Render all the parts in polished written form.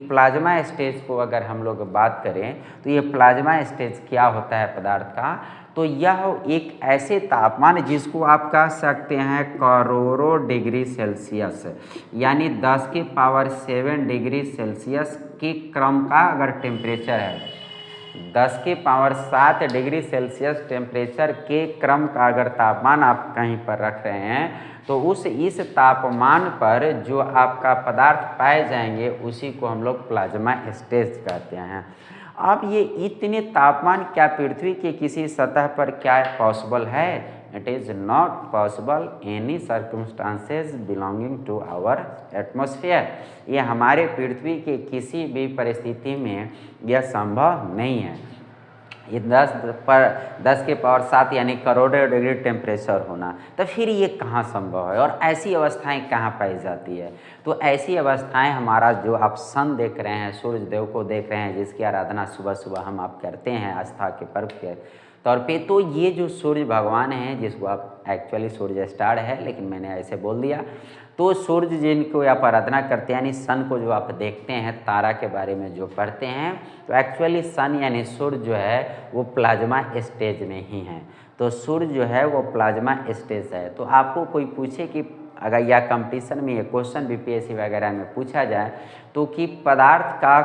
Plasma stage को अगर हम लोग बात करें तो ये प्लाज्मा स्टेज क्या होता है पदार्थ का, तो यह एक ऐसे तापमान जिसको आप कह सकते हैं करोड़ों डिग्री सेल्सियस, यानी 10⁻7 डिग्री सेल्सियस के क्रम का अगर टेम्परेचर है, 10⁻7 डिग्री सेल्सियस टेम्परेचर के क्रम का अगर तापमान आप कहीं पर रख रहे हैं तो इस तापमान पर जो आपका पदार्थ पाए जाएंगे उसी को हम लोग प्लाज्मा स्टेज कहते हैं। अब ये इतने तापमान क्या पृथ्वी के किसी सतह पर क्या पॉसिबल है? It is not possible any circumstances belonging to our atmosphere. ये हमारे पृथ्वी के किसी भी परिस्थिति में यह संभव नहीं है। ये 10⁻7 यानी करोड़ों डिग्री टेम्परेचर होना, तो फिर ये कहाँ संभव है और ऐसी अवस्थाएं कहाँ पाई जाती है? तो ऐसी अवस्थाएं हमारा जो आप सन देख रहे हैं, सूर्य देव को देख रहे हैं, जिसकी आराधना सुबह सुबह हम आप करते हैं आस्था के पर्व के तौर पे, तो ये जो सूर्य भगवान हैं, जिसको आप एक्चुअली सूर्य स्टार है लेकिन मैंने ऐसे बोल दिया, तो सूर्य जिनको आप आराधना करते हैं यानी सन को जो आप देखते हैं, तारा के बारे में जो पढ़ते हैं, तो एक्चुअली सन यानी सूर्य जो है वो प्लाज्मा स्टेज में ही है। तो सूर्य जो है वो प्लाज्मा स्टेज है। तो आपको कोई पूछे कि अगर या कंपटीशन में ये क्वेश्चन बीपीएससी वगैरह में पूछा जाए तो कि पदार्थ का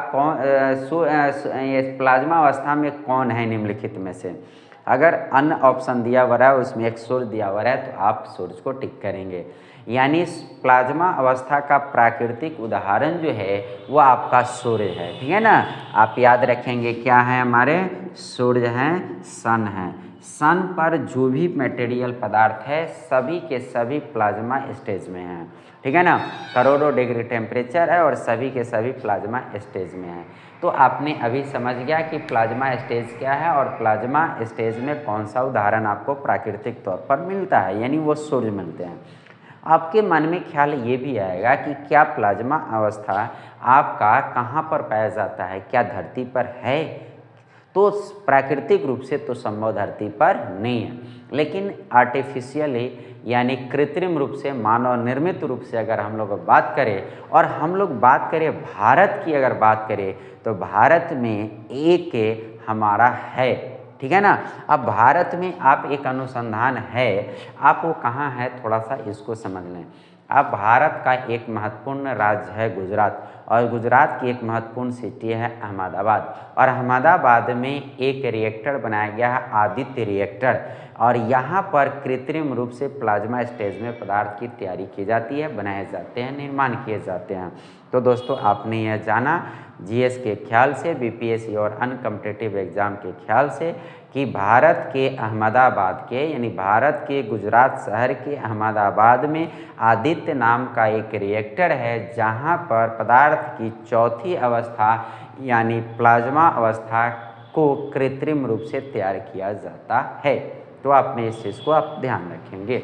प्लाज्मा अवस्था में कौन है निम्नलिखित में से, अगर अन्य ऑप्शन दिया हुआ है उसमें एक सूर्य दिया हुआ है तो आप सूर्य को टिक करेंगे। यानी प्लाज्मा अवस्था का प्राकृतिक उदाहरण जो है वो आपका सूर्य है, ठीक है ना। आप याद रखेंगे क्या है, हमारे सूर्य हैं, सन है। सन पर जो भी मटेरियल पदार्थ है सभी के सभी प्लाज्मा स्टेज में हैं, ठीक है ना। करोड़ों डिग्री टेम्परेचर है और सभी के सभी प्लाज्मा स्टेज में है। तो आपने अभी समझ गया कि प्लाज्मा स्टेज क्या है और प्लाज्मा स्टेज में कौन सा उदाहरण आपको प्राकृतिक तौर पर मिलता है, यानी वो सूर्य मिलते हैं। आपके मन में ख्याल ये भी आएगा कि क्या प्लाज्मा अवस्था आपका कहाँ पर पाया जाता है, क्या धरती पर है? तो प्राकृतिक रूप से तो संभव धरती पर नहीं है, लेकिन आर्टिफिशियली यानी कृत्रिम रूप से, मानव निर्मित रूप से अगर हम लोग बात करें और हम लोग बात करें भारत की, अगर बात करें तो भारत में एक हमारा है, ठीक है ना। अब भारत में आप एक अनुसंधान है, आप वो कहाँ है थोड़ा सा इसको समझ लें। अब भारत का एक महत्वपूर्ण राज्य है गुजरात, और गुजरात की एक महत्वपूर्ण सिटी है अहमदाबाद, और अहमदाबाद में एक रिएक्टर बनाया गया है, आदित्य रिएक्टर, और यहाँ पर कृत्रिम रूप से प्लाज्मा स्टेज में पदार्थ की तैयारी की जाती है, बनाए जाते हैं, निर्माण किए जाते हैं। तो दोस्तों आपने यह जाना जीएस के ख्याल से, बीपीएससी और अन्य कॉम्पिटिटिव एग्जाम के ख्याल से कि भारत के अहमदाबाद के यानी भारत के गुजरात शहर के अहमदाबाद में आदित्य नाम का एक रिएक्टर है, जहां पर पदार्थ की चौथी अवस्था यानी प्लाज्मा अवस्था को कृत्रिम रूप से तैयार किया जाता है। तो आपने इस चीज़ को आप ध्यान रखेंगे।